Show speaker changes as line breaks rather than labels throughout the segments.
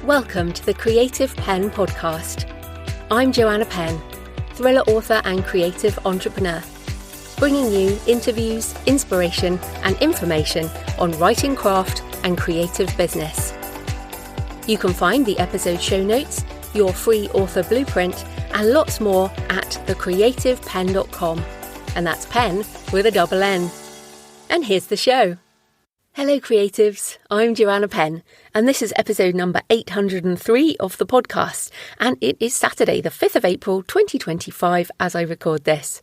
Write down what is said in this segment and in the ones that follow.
Welcome to the Creative Penn podcast. I'm Joanna Penn, thriller author and creative entrepreneur, bringing you interviews, inspiration and information on writing craft and creative business. You can find the episode show notes, your free author blueprint and lots more at thecreativepenn.com, and that's Penn with a double N. And here's the show. Hello creatives, I'm Joanna Penn, and this is episode number 803 of the podcast, and it is Saturday the 5th of April 2025 as I record this.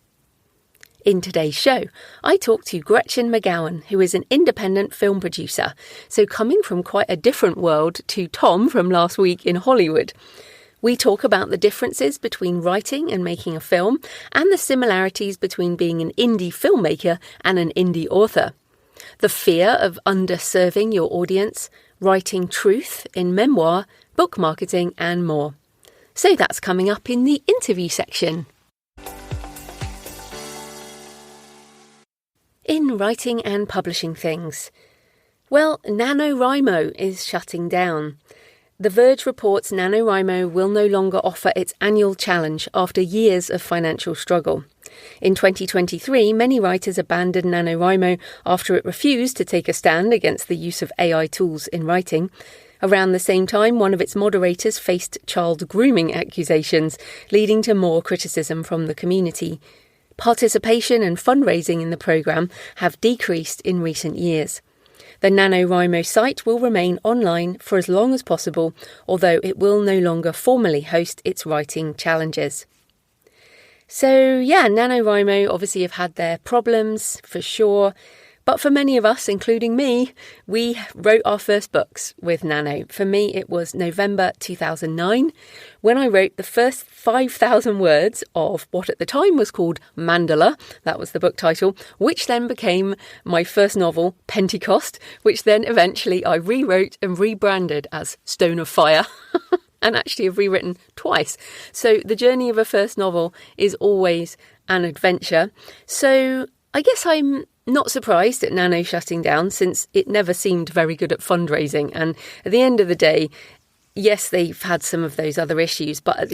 In today's show, I talk to Gretchen McGowan, who is an independent film producer, so coming from quite a different world to Tom from last week in Hollywood. We talk about the differences between writing and making a film, and the similarities between being an indie filmmaker and an indie author. The fear of underserving your audience, writing truth in Memoir, book marketing and more. So that's coming up in the interview section. In writing and publishing things. Well, NaNoWriMo is shutting down. The Verge reports NaNoWriMo will no longer offer its annual challenge after years of financial struggle. In 2023, many writers abandoned NaNoWriMo after it refused to take a stand against the use of AI tools in writing. Around the same time, one of its moderators faced child grooming accusations, leading to more criticism from the community. Participation and fundraising in the programme have decreased in recent years. The NaNoWriMo site will remain online for as long as possible, although it will no longer formally host its writing challenges. So yeah, NaNoWriMo obviously have had their problems for sure, but for many of us, including me, we wrote our first books with Nano. For me, it was November 2009 when I wrote the first 5,000 words of what at the time was called Mandala, that was the book title, which then became my first novel, Pentecost, which then eventually I rewrote and rebranded as Stone of Fire. And actually have rewritten twice. So the journey of a first novel is always an adventure. So I guess I'm not surprised at Nano shutting down, since it never seemed very good at fundraising. And at the end of the day, yes, they've had some of those other issues, but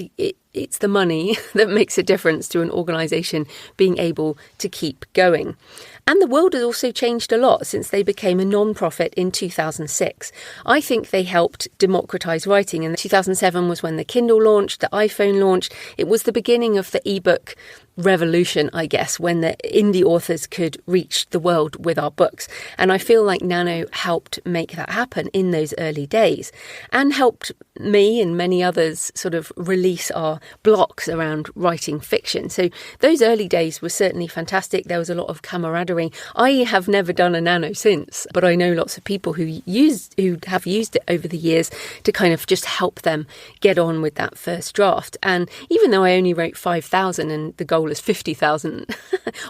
it's the money that makes a difference to an organisation being able to keep going. And the world has also changed a lot since they became a non-profit in 2006. I think they helped democratise writing, and 2007 was when the Kindle launched, the iPhone launched. It was the beginning of the ebook revolution, I guess, when the indie authors could reach the world with our books. And I feel like Nano helped make that happen in those early days, and helped me and many others sort of release our blocks around writing fiction. So those early days were certainly fantastic. There was a lot of camaraderie. I have never done a Nano since, but I know lots of people who have used it over the years to kind of just help them get on with that first draft. And even though I only wrote 5,000 and the goal is 50,000,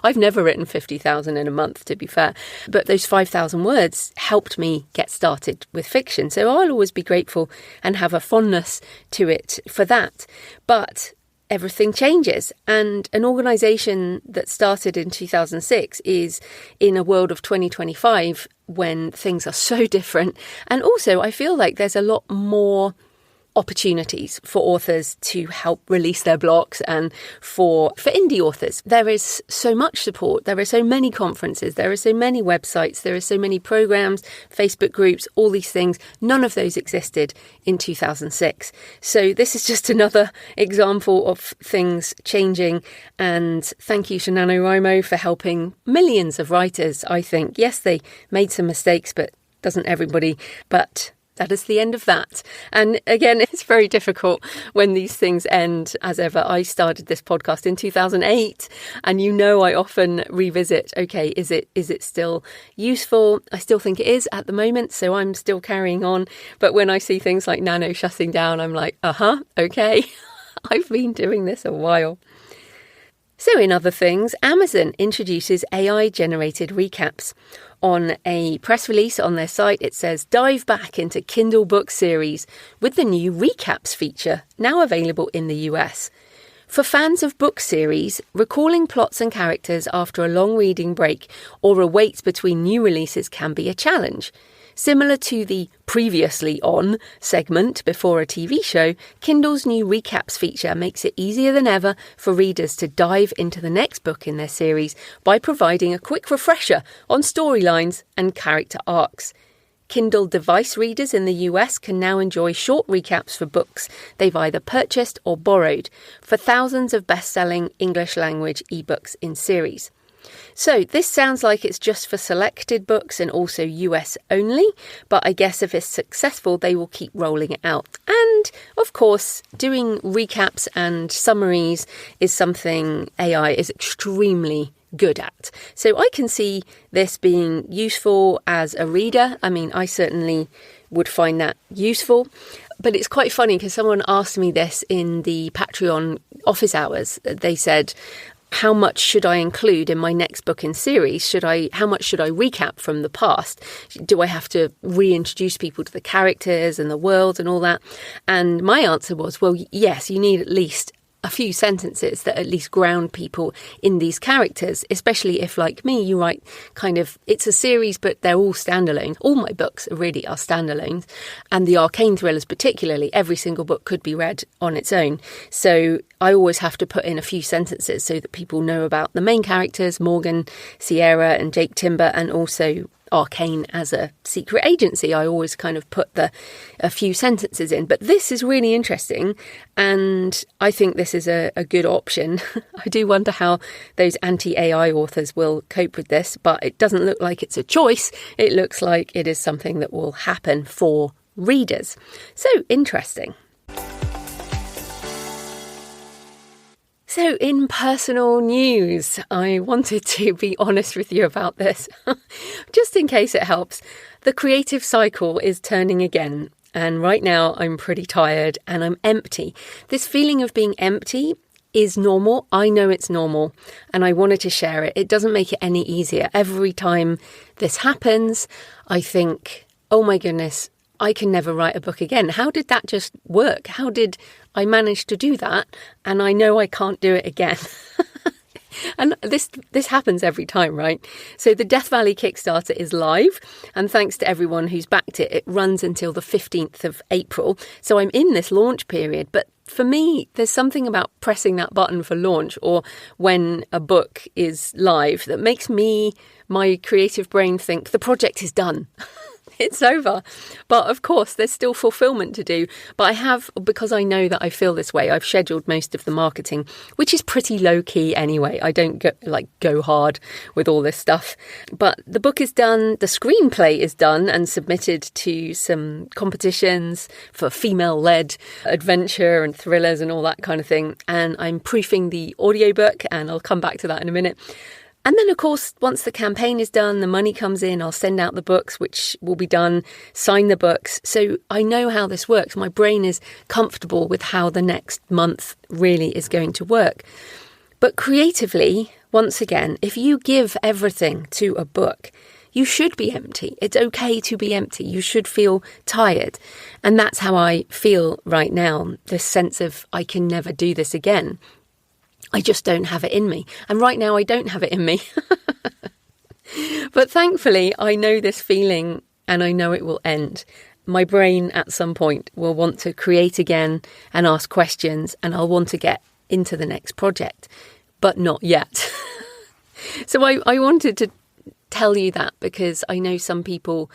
I've never written 50,000 in a month, to be fair, but those 5,000 words helped me get started with fiction. So I'll always be grateful and have a fondness to it for that. But everything changes, and an organisation that started in 2006 is in a world of 2025 when things are so different. And also I feel like there's a lot more opportunities for authors to help release their blocks, and for indie authors. There is so much support, there are so many conferences, there are so many websites, there are so many programs, Facebook groups, all these things. None of those existed in 2006. So this is just another example of things changing, and thank you to NaNoWriMo for helping millions of writers, I think. Yes, they made some mistakes, but doesn't everybody? But that is the end of that. And again, it's very difficult when these things end. As ever, I started this podcast in 2008, and I often revisit, okay, is it still useful? I still think it is at the moment, so I'm still carrying on. But when I see things like Nano shutting down, I'm like, okay, I've been doing this a while. So in other things, Amazon introduces AI-generated recaps. On a press release on their site, it says, dive back into Kindle book series with the new recaps feature, now available in the US. For fans of book series, recalling plots and characters after a long reading break or a wait between new releases can be a challenge. Similar to the previously on segment before a TV show, Kindle's new recaps feature makes it easier than ever for readers to dive into the next book in their series by providing a quick refresher on storylines and character arcs. Kindle device readers in the US can now enjoy short recaps for books they've either purchased or borrowed for thousands of best-selling English language ebooks in series. So this sounds like it's just for selected books and also US only, but I guess if it's successful, they will keep rolling it out. And of course, doing recaps and summaries is something AI is extremely good at. So I can see this being useful as a reader. I mean, I certainly would find that useful. But it's quite funny because someone asked me this in the Patreon office hours. They said, how much should I include in my next book in series? How much should I recap from the past? Do I have to reintroduce people to the characters and the world and all that? And my answer was, well, yes, you need at least a few sentences that at least ground people in these characters, especially if, like me, you write it's a series, but they're all standalone. All my books really are standalones. And the arcane thrillers particularly, every single book could be read on its own. So I always have to put in a few sentences so that people know about the main characters, Morgan, Sierra and Jake Timber, and also Arcane as a secret agency. I always put a few sentences in. But this is really interesting, and I think this is a good option. I do wonder how those anti-AI authors will cope with this, but it doesn't look like it's a choice. It looks like it is something that will happen for readers. So interesting. So in personal news, I wanted to be honest with you about this, just in case it helps. The creative cycle is turning again, and right now I'm pretty tired and I'm empty. This feeling of being empty is normal. I know it's normal, and I wanted to share it. It doesn't make it any easier. Every time this happens, I think, oh my goodness, I can never write a book again. How did that just work? How did I manage to do that? And I know I can't do it again. And this happens every time, right? So the Death Valley Kickstarter is live, and thanks to everyone who's backed it, it runs until the 15th of April. So I'm in this launch period, but for me, there's something about pressing that button for launch or when a book is live that makes my creative brain think the project is done. It's over. But of course, there's still fulfillment to do. But because I know that I feel this way, I've scheduled most of the marketing, which is pretty low key anyway. I don't go hard with all this stuff. But the book is done. The screenplay is done and submitted to some competitions for female-led adventure and thrillers and all that kind of thing. And I'm proofing the audiobook, and I'll come back to that in a minute. And then, of course, once the campaign is done, the money comes in, I'll send out the books, which will be done, sign the books. So I know how this works. My brain is comfortable with how the next month really is going to work. But creatively, once again, if you give everything to a book, you should be empty. It's okay to be empty. You should feel tired. And that's how I feel right now, this sense of I can never do this again. I just don't have it in me. And right now I don't have it in me. But thankfully, I know this feeling and I know it will end. My brain at some point will want to create again and ask questions, and I'll want to get into the next project, but not yet. So I wanted to tell you that because I know some people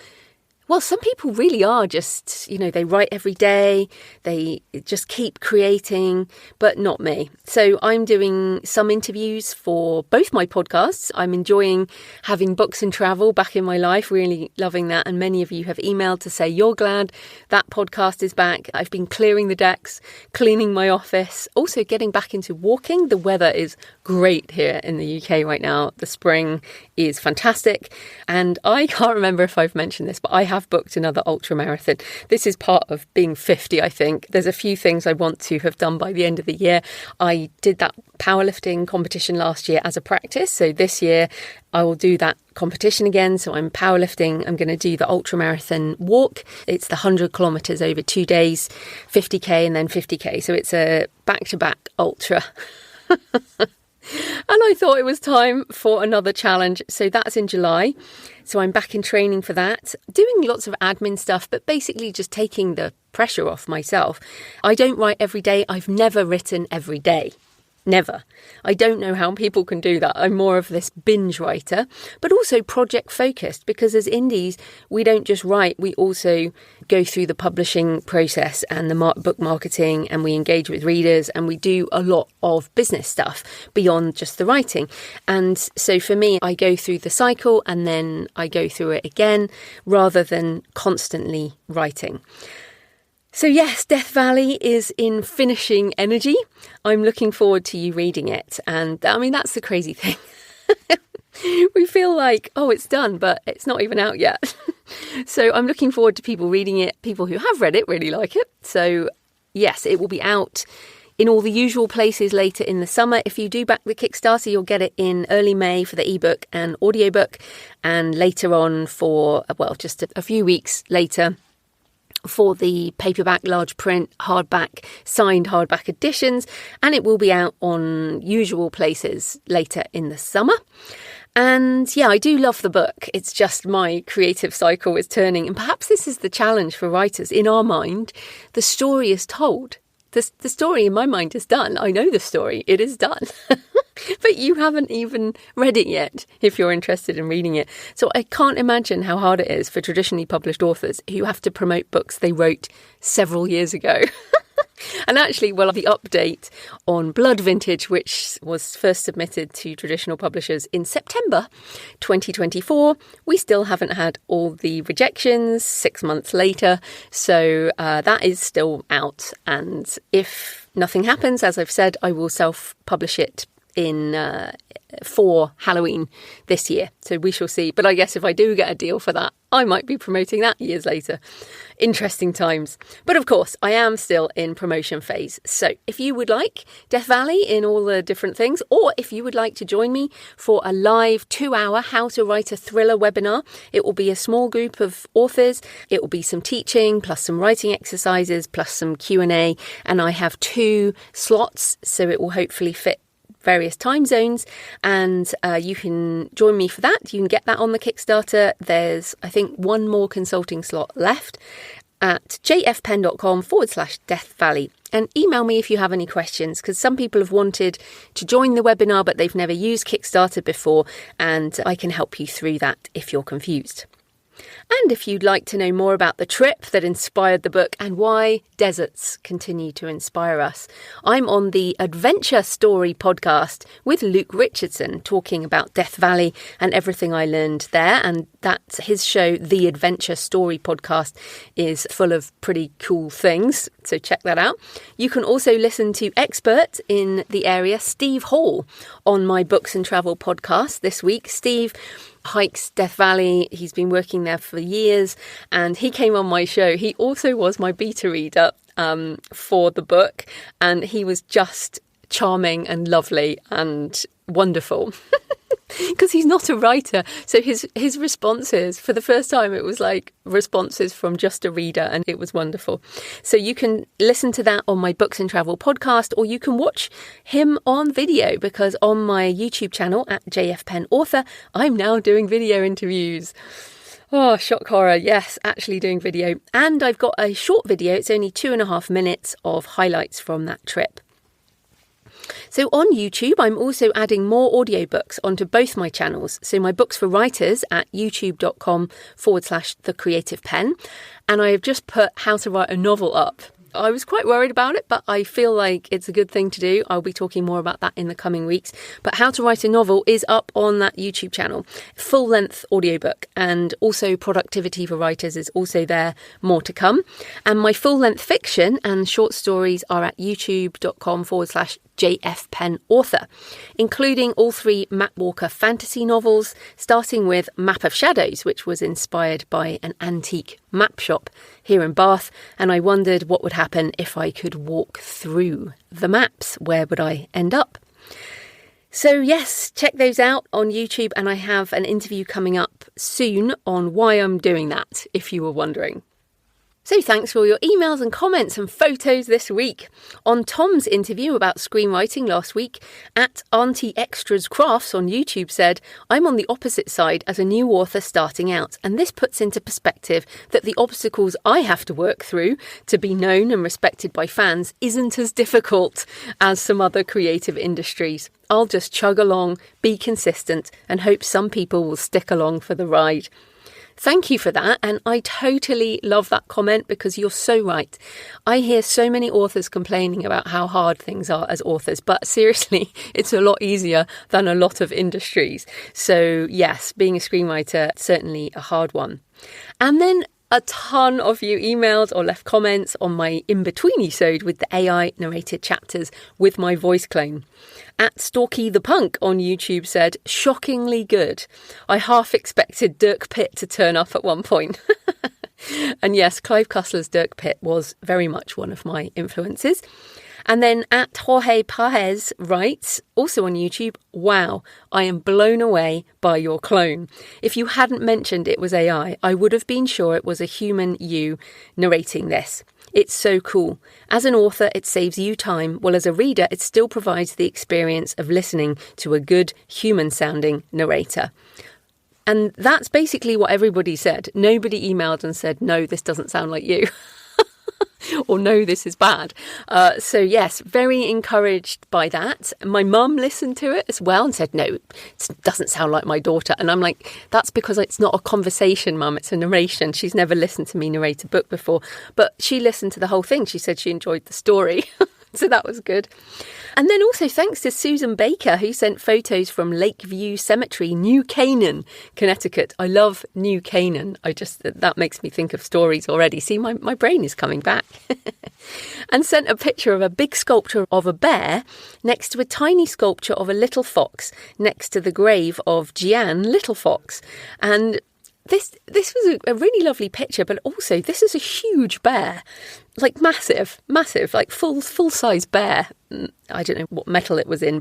really are just, they write every day, they just keep creating, but not me. So I'm doing some interviews for both my podcasts. I'm enjoying having books and travel back in my life, really loving that. And many of you have emailed to say you're glad that podcast is back. I've been clearing the decks, cleaning my office, also getting back into walking. The weather is great here in the UK right now. The spring is fantastic. And I can't remember if I've mentioned this, but I have booked another ultra marathon. This is part of being 50, I think. There's a few things I want to have done by the end of the year. I did that powerlifting competition last year as a practice. So this year I will do that competition again. So I'm powerlifting. I'm going to do the ultra marathon walk. It's the 100 kilometers over 2 days, 50k and then 50k. So it's a back-to-back ultra. And I thought it was time for another challenge. So that's in July. So I'm back in training for that, doing lots of admin stuff, but basically just taking the pressure off myself. I don't write every day. I've never written every day. Never. I don't know how people can do that. I'm more of this binge writer, but also project focused, because as indies, we don't just write, we also go through the publishing process and the book marketing, and we engage with readers, and we do a lot of business stuff beyond just the writing. And so for me, I go through the cycle and then I go through it again rather than constantly writing. So yes, Death Valley is in finishing energy. I'm looking forward to you reading it. And I mean, that's the crazy thing. We feel like, oh, it's done, but it's not even out yet. So I'm looking forward to people reading it. People who have read it really like it. So yes, it will be out in all the usual places later in the summer. If you do back the Kickstarter, you'll get it in early May for the ebook and audiobook, and later on for, well, just a few weeks later for the paperback, large print, hardback, signed hardback editions, and it will be out on usual places later in the summer. And yeah, I do love the book. It's just my creative cycle is turning, and perhaps this is the challenge for writers. In our mind, the story is told. The story in my mind is done. I know the story. It is done. But you haven't even read it yet if you're interested in reading it. So I can't imagine how hard it is for traditionally published authors who have to promote books they wrote several years ago. And actually, well, the update on Blood Vintage, which was first submitted to traditional publishers in September 2024, we still haven't had all the rejections 6 months later. So that is still out. And if nothing happens, as I've said, I will self-publish it for Halloween this year. So we shall see. But I guess if I do get a deal for that, I might be promoting that years later. Interesting times. But of course, I am still in promotion phase. So if you would like Death Valley in all the different things, or if you would like to join me for a live 2-hour How to Write a Thriller webinar, it will be a small group of authors. It will be some teaching, plus some writing exercises, plus some Q&A. And I have 2 slots, so it will hopefully fit various time zones, and you can join me for that. You can get that on the Kickstarter. There's, I think, 1 more consulting slot left at jfpenn.com/Death Valley. And email me if you have any questions, because some people have wanted to join the webinar, but they've never used Kickstarter before, and I can help you through that if you're confused. And if you'd like to know more about the trip that inspired the book and why deserts continue to inspire us, I'm on the Adventure Story podcast with Luke Richardson, talking about Death Valley and everything I learned there. And that's his show, The Adventure Story podcast, is full of pretty cool things. So check that out. You can also listen to expert in the area, Steve Hall, on my Books and Travel podcast this week. Steve hikes Death Valley. He's been working there for years, and he came on my show. He also was my beta reader for the book, and he was just charming and lovely and wonderful. Because he's not a writer. So his responses, for the first time, it was like responses from just a reader, and it was wonderful. So you can listen to that on my Books and Travel podcast, or you can watch him on video, because on my YouTube channel at JF Penn Author, I'm now doing video interviews. Oh, shock horror. Yes, actually doing video. And I've got a short video. It's only 2.5 minutes of highlights from that trip. So on YouTube, I'm also adding more audiobooks onto both my channels. So my Books for Writers at youtube.com/The Creative Penn. And I have just put How to Write a Novel up. I was quite worried about it, but I feel like it's a good thing to do. I'll be talking more about that in the coming weeks. But How to Write a Novel is up on that YouTube channel. Full-length audiobook, and also Productivity for Writers is also there, more to come. And my full-length fiction and short stories are at youtube.com/JF Penn Author, including all 3 Matt Walker fantasy novels, starting with Map of Shadows, which was inspired by an antique map shop here in Bath. And I wondered what would happen if I could walk through the maps. Where would I end up? So yes, check those out on YouTube. And I have an interview coming up soon on why I'm doing that, if you were wondering. So thanks for all your emails and comments and photos this week. On Tom's interview about screenwriting last week, at Auntie Extras Crafts on YouTube said, I'm on the opposite side as a new author starting out, and this puts into perspective that the obstacles I have to work through to be known and respected by fans isn't as difficult as some other creative industries. I'll just chug along, be consistent, and hope some people will stick along for the ride. Thank you for that, and I totally love that comment because you're so right. I hear so many authors complaining about how hard things are as authors, but seriously, it's a lot easier than a lot of industries. So yes, being a screenwriter, certainly a hard one. And then a ton of you emailed or left comments on my in-between-isode with the AI narrated chapters with my voice clone. At Stalky the Punk on YouTube said, shockingly good. I half expected Dirk Pitt to turn up at one point. And yes, Clive Cussler's Dirk Pitt was very much one of my influences. And then at Jorge Paez writes, also on YouTube, wow, I am blown away by your clone. If you hadn't mentioned it was AI, I would have been sure it was a human you narrating this. It's so cool. As an author, it saves you time, while as a reader, it still provides the experience of listening to a good human-sounding narrator. And that's basically what everybody said. Nobody emailed and said, no, this doesn't sound like you. Or no, this is bad. So yes, very encouraged by that. My mum listened to it as well and said, no, it doesn't sound like my daughter. And I'm like, that's because it's not a conversation, mum, it's a narration. She's never listened to me narrate a book before, but she listened to the whole thing. She said she enjoyed the story. So that was good. And then also thanks to Susan Baker, who sent photos from Lakeview Cemetery, New Canaan, Connecticut. I love New Canaan. That makes me think of stories already. See, my brain is coming back. And sent a picture of a big sculpture of a bear next to a tiny sculpture of a little fox next to the grave of Gian Little Fox. And this was a really lovely picture, but also this is a huge bear, like massive, like full-size bear. I don't know what metal it was in,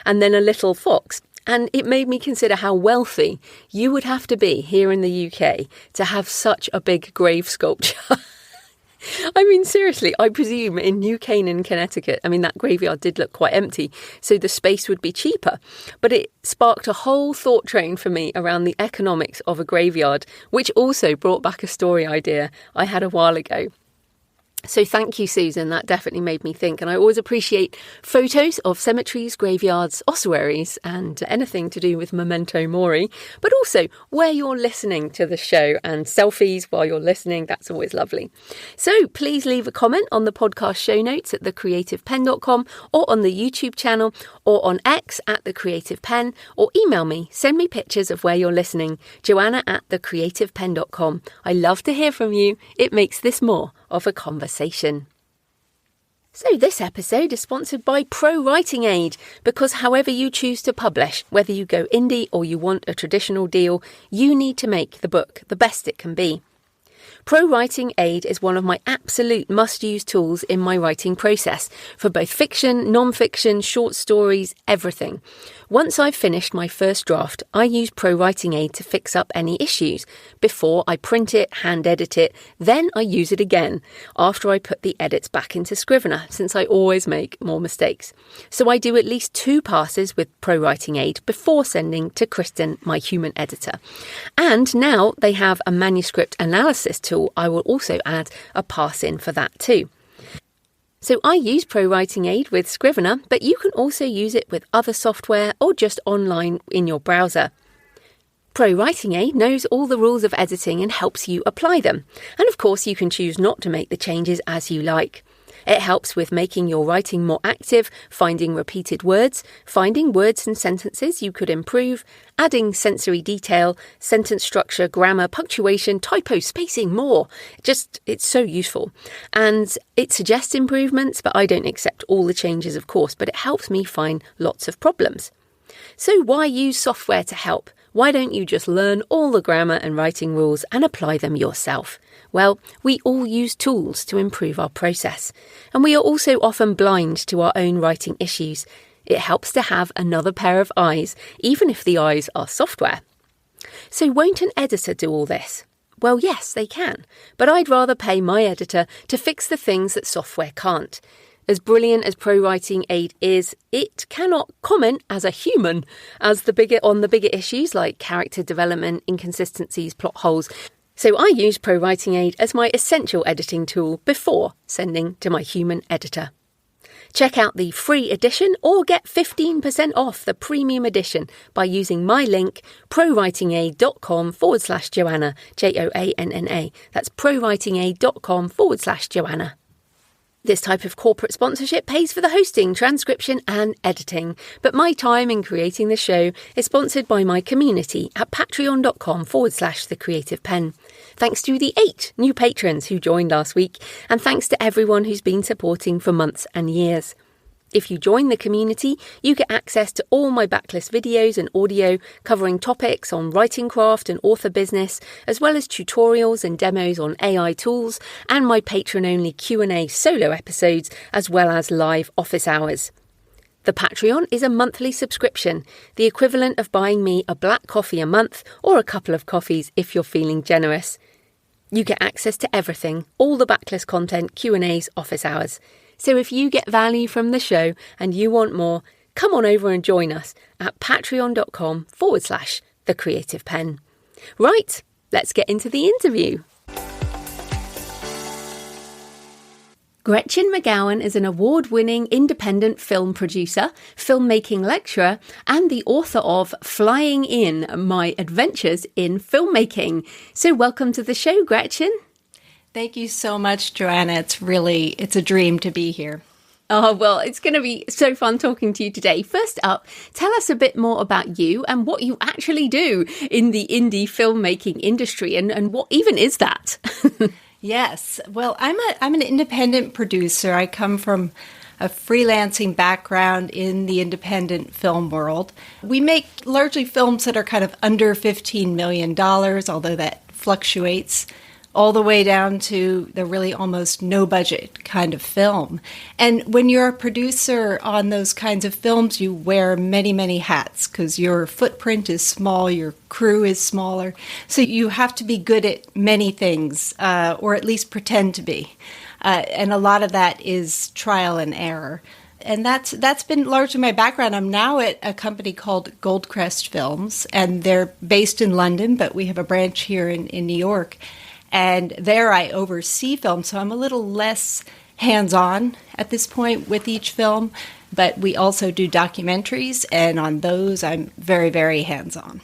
and then a little fox. And it made me consider how wealthy you would have to be here in the UK to have such a big grave sculpture. I mean, seriously, I presume in New Canaan, Connecticut, that graveyard did look quite empty, so the space would be cheaper. But it sparked a whole thought train for me around the economics of a graveyard, which also brought back a story idea I had a while ago. So thank you, Susan. That definitely made me think. And I always appreciate photos of cemeteries, graveyards, ossuaries, and anything to do with memento mori, but also where you're listening to the show and selfies while you're listening. That's always lovely. So please leave a comment on the podcast show notes at thecreativepenn.com or on the YouTube channel or on X at thecreativepenn, or email me. Send me pictures of where you're listening. Joanna at thecreativepenn.com. I love to hear from you. It makes this more of a conversation. So this episode is sponsored by Pro Writing Aid, because however you choose to publish, whether you go indie or you want a traditional deal, you need to make the book the best it can be. Pro Writing Aid is one of my absolute must-use tools in my writing process, for both fiction, non-fiction, short stories, everything. Once I've finished my first draft, I use Pro Writing Aid to fix up any issues. Before I print it, hand edit it, then I use it again, after I put the edits back into Scrivener, since I always make more mistakes. So I do at least 2 passes with Pro Writing Aid before sending to Kristen, my human editor. And now they have a manuscript analysis tool. I will also add a pass in for that too. So I use Pro Writing Aid with Scrivener, but you can also use it with other software or just online in your browser. Pro Writing Aid knows all the rules of editing and helps you apply them. And of course, you can choose not to make the changes as you like. It helps with making your writing more active, finding repeated words, finding words and sentences you could improve, adding sensory detail, sentence structure, grammar, punctuation, typo, spacing, more. It's so useful. And it suggests improvements, but I don't accept all the changes, of course, but it helps me find lots of problems. So why use software to help? Why don't you just learn all the grammar and writing rules and apply them yourself? Well, we all use tools to improve our process, and we are also often blind to our own writing issues. It helps to have another pair of eyes, even if the eyes are software. So won't an editor do all this? Well, yes, they can, but I'd rather pay my editor to fix the things that software can't. As brilliant as ProWriting Aid is, it cannot comment as a human on the bigger issues like character development, inconsistencies, plot holes. So I use ProWriting Aid as my essential editing tool before sending to my human editor. Check out the free edition or get 15% off the premium edition by using my link prowritingaid.com/Joanna, Joanna. That's prowritingaid.com/Joanna. This type of corporate sponsorship pays for the hosting, transcription and editing, but my time in creating the show is sponsored by my community at patreon.com/thecreativepenn. Thanks to the 8 new patrons who joined last week, and thanks to everyone who's been supporting for months and years. If you join the community, you get access to all my backlist videos and audio covering topics on writing craft and author business, as well as tutorials and demos on AI tools, and my patron-only Q&A solo episodes, as well as live office hours. The Patreon is a monthly subscription, the equivalent of buying me a black coffee a month or a couple of coffees if you're feeling generous. You get access to everything, all the backlist content, Q&As, office hours. So if you get value from the show and you want more, come on over and join us at patreon.com/thecreativepenn. Right, let's get into the interview. Gretchen McGowan is an award-winning independent film producer, filmmaking lecturer, and the author of Flying In: My Adventures in Filmmaking. So welcome to the show, Gretchen.
Thank you so much, Joanna. It's a dream to be here.
Oh, well, it's going to be so fun talking to you today. First up, tell us a bit more about you and what you actually do in the indie filmmaking industry, and what even is that?
Yes. Well, I'm an independent producer. I come from a freelancing background in the independent film world. We make largely films that are kind of under $15 million, although that fluctuates, all the way down to the really almost no budget kind of film. And when you're a producer on those kinds of films, you wear many, many hats because your footprint is small, your crew is smaller. So you have to be good at many things, or at least pretend to be. And a lot of that is trial and error. And that's been largely my background. I'm now at a company called Goldcrest Films, and they're based in London, but we have a branch here in New York. And there I oversee films, so I'm a little less hands-on at this point with each film. But we also do documentaries, and on those I'm very, very hands-on.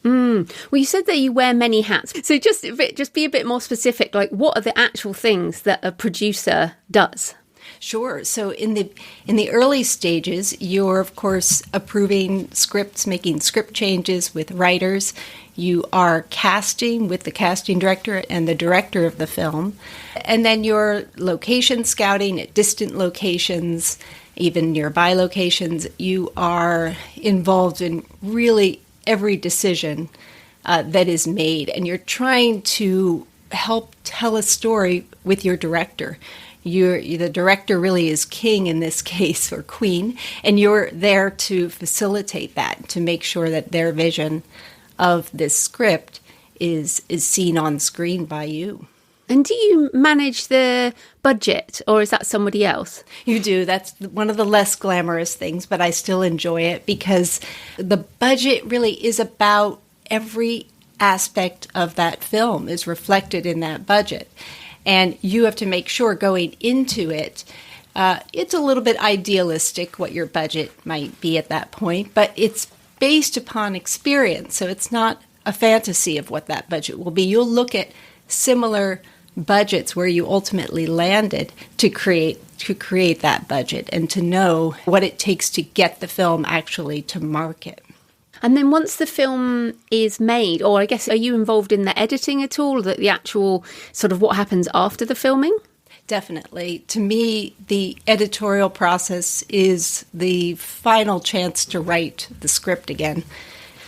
Well, you said that you wear many hats. So just be a bit more specific, like what are the actual things that a producer does?
Sure. So in the early stages, you're, of course, approving scripts, making script changes with writers. You are casting with the casting director and the director of the film. And then you're location scouting at distant locations, even nearby locations. You are involved in really every decision that is made. And you're trying to help tell a story with your director. The director really is king in this case, or queen, and you're there to facilitate that, to make sure that their vision of this script is seen on screen by you.
And do you manage the budget, or is that somebody else?
You do. That's one of the less glamorous things, but I still enjoy it because the budget really is about every aspect of that film is reflected in that budget. And you have to make sure going into it, it's a little bit idealistic what your budget might be at that point, but it's based upon experience. So it's not a fantasy of what that budget will be. You'll look at similar budgets where you ultimately landed to create that budget and to know what it takes to get the film actually to market.
And then once the film is made, or I guess, are you involved in the editing at all, the actual sort of what happens after the filming?
Definitely. To me, the editorial process is the final chance to write the script again.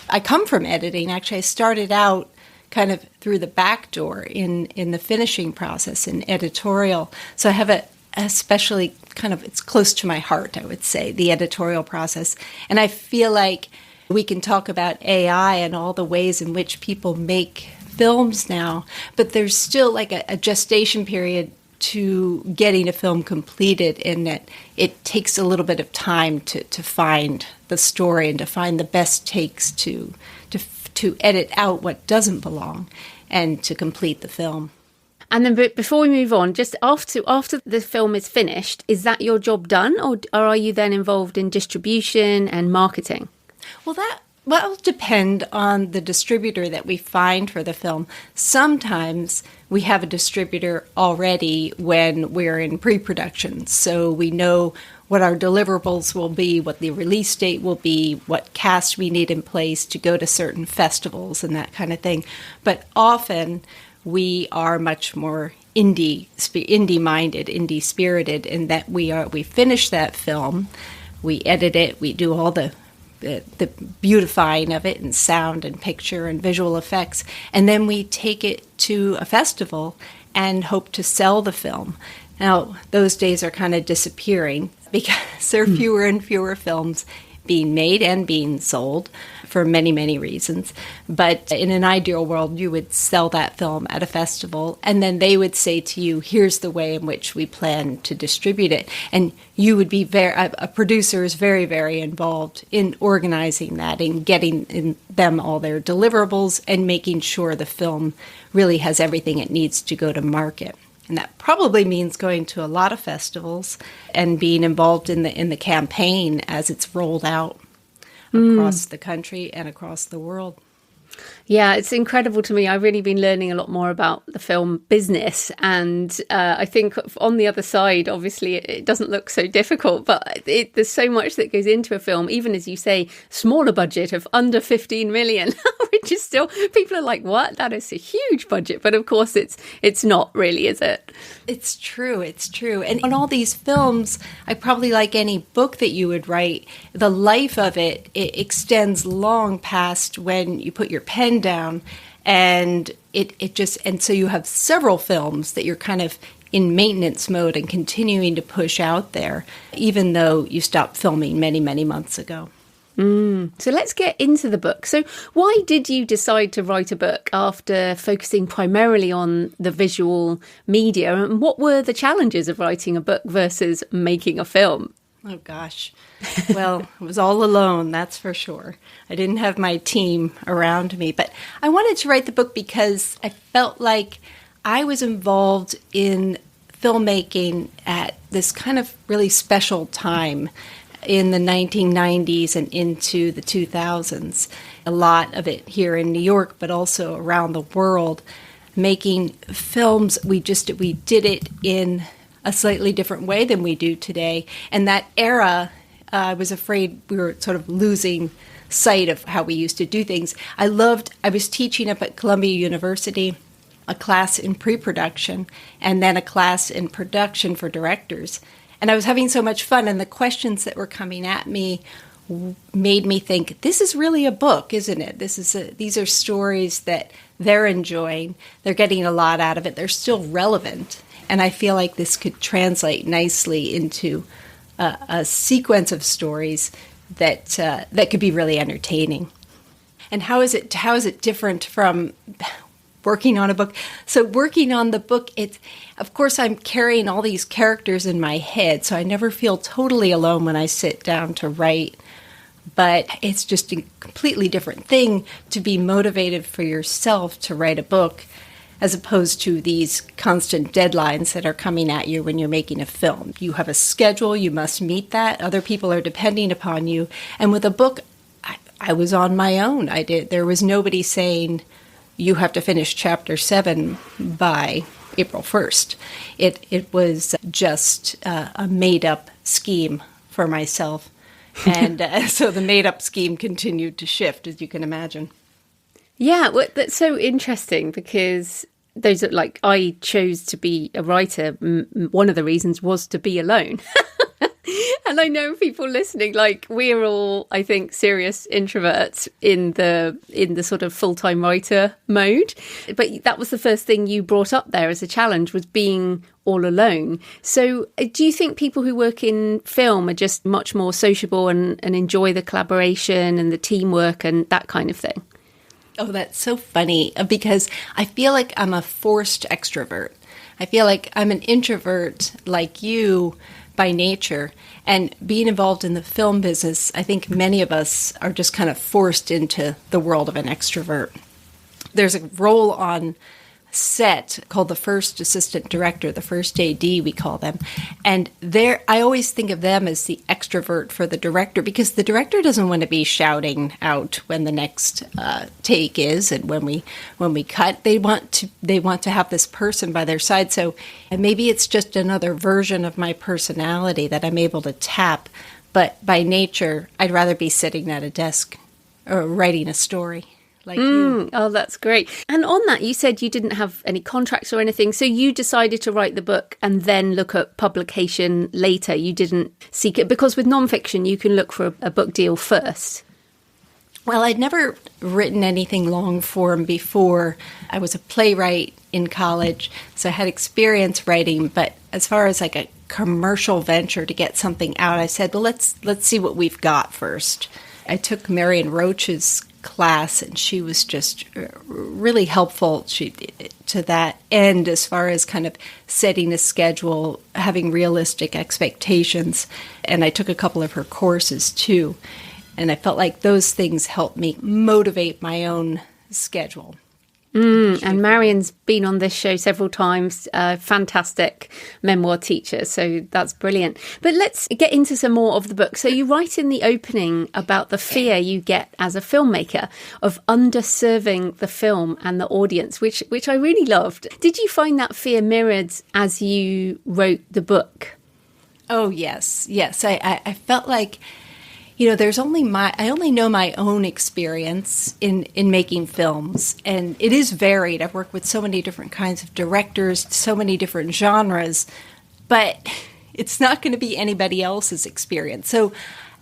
I come from editing. Actually, I started out kind of through the back door in the finishing process, in editorial. So I have especially kind of, it's close to my heart, I would say, the editorial process. And I feel like we can talk about AI and all the ways in which people make films now, but there's still like a gestation period to getting a film completed, in that it takes a little bit of time to find the story and to find the best takes to edit out what doesn't belong and to complete the film.
And then before we move on, just after the film is finished, is that your job done, or are you then involved in distribution and marketing?
Well, that will depend on the distributor that we find for the film. Sometimes we have a distributor already when we're in pre-production, so we know what our deliverables will be, what the release date will be, what cast we need in place to go to certain festivals and that kind of thing. But often we are much more indie-minded, indie-spirited, in that we finish that film, we edit it, we do all the beautifying of it and sound and picture and visual effects, and then we take it to a festival and hope to sell the film. Now, those days are kind of disappearing because there are fewer and fewer films being made and being sold for many, many reasons. But in an ideal world, you would sell that film at a festival, and then they would say to you, here's the way in which we plan to distribute it. And you would be a producer is very, very involved in organizing that and getting in them all their deliverables and making sure the film really has everything it needs to go to market. And that probably means going to a lot of festivals and being involved in the campaign as it's rolled out across the country and across the world.
Yeah, it's incredible to me. I've really been learning a lot more about the film business. And I think on the other side, obviously, it doesn't look so difficult, but there's so much that goes into a film, even as you say, smaller budget of under 15 million, which is still, people are like, what? That is a huge budget. But of course, it's not really, is it?
It's true. It's true. And on all these films, I probably, like any book that you would write, the life of it extends long past when you put your pen down, and and so you have several films that you're kind of in maintenance mode and continuing to push out there, even though you stopped filming many, many months ago.
So let's get into the book. So why did you decide to write a book after focusing primarily on the visual media? And what were the challenges of writing a book versus making a film?
Oh, gosh. Well, I was all alone, that's for sure. I didn't have my team around me. But I wanted to write the book because I felt like I was involved in filmmaking at this kind of really special time in the 1990s and into the 2000s. A lot of it here in New York, but also around the world. Making films, we did it in a slightly different way than we do today. And that era, I was afraid we were sort of losing sight of how we used to do things. I was teaching up at Columbia University, a class in pre-production, and then a class in production for directors. And I was having so much fun, and the questions that were coming at me made me think, this is really a book, isn't it? These are stories that they're enjoying. They're getting a lot out of it. They're still relevant. And I feel like this could translate nicely into a sequence of stories that could be really entertaining. And how is it different from working on a book? So working on the book, of course I'm carrying all these characters in my head, so I never feel totally alone when I sit down to write. But it's just a completely different thing to be motivated for yourself to write a book, as opposed to these constant deadlines that are coming at you when you're making a film. You have a schedule, you must meet that. Other people are depending upon you. And with a book, I was on my own. There was nobody saying, you have to finish chapter 7 by April 1st. It was just a made-up scheme for myself. And so the made-up scheme continued to shift, as you can imagine.
Yeah, well, that's so interesting because those are like, I chose to be a writer. One of the reasons was to be alone. And I know people listening, like we're all, I think, serious introverts in the sort of full-time writer mode. But that was the first thing you brought up there as a challenge, was being all alone. So do you think people who work in film are just much more sociable and enjoy the collaboration and the teamwork and that kind of thing?
Oh, that's so funny because I feel like I'm a forced extrovert. I feel like I'm an introvert like you by nature. And being involved in the film business, I think many of us are just kind of forced into the world of an extrovert. There's a role on set called the first assistant director, the first AD we call them. And I always think of them as the extrovert for the director, because the director doesn't want to be shouting out when the next take is and when we cut. They want to have this person by their side. So and maybe it's just another version of my personality that I'm able to tap, but by nature I'd rather be sitting at a desk or writing a story. Like you.
Oh, that's great. And on that, you said you didn't have any contracts or anything. So you decided to write the book and then look at publication later. You didn't seek it because with nonfiction, you can look for a book deal first.
Well, I'd never written anything long form before. I was a playwright in college, so I had experience writing. But as far as like a commercial venture to get something out, I said, well, let's see what we've got first. I took Marion Roach's class, and she was just really helpful to that end as far as kind of setting a schedule, having realistic expectations. And I took a couple of her courses too. And I felt like those things helped me motivate my own schedule.
And Marion's been on this show several times, fantastic memoir teacher, so that's brilliant. But let's get into some more of the book. So you write in the opening about the fear you get as a filmmaker of underserving the film and the audience, which I really loved. Did you find that fear mirrored as you wrote the book?
Oh, yes. I felt like, there's I only know my own experience in making films, and it is varied. I've worked with so many different kinds of directors, so many different genres, but it's not going to be anybody else's experience. So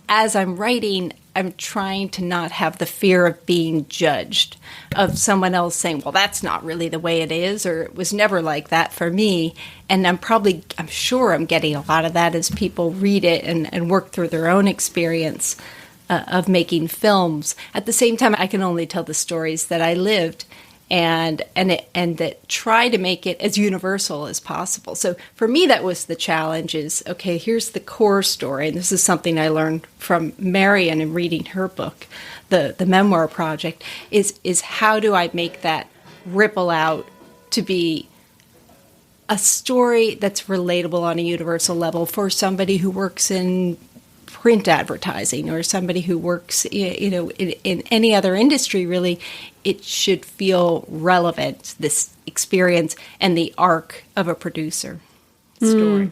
as I'm writing, I'm trying to not have the fear of being judged, of someone else saying, well, that's not really the way it is, or it was never like that for me. And I'm sure I'm getting a lot of that as people read it and work through their own experience of making films. At the same time, I can only tell the stories that I lived and that try to make it as universal as possible. So for me, that was the challenge is, okay, here's the core story. And this is something I learned from Marion in reading her book, the Memoir project, is how do I make that ripple out to be a story that's relatable on a universal level for somebody who works in print advertising or somebody who works, in any other industry, really. It should feel relevant, this experience and the arc of a producer story.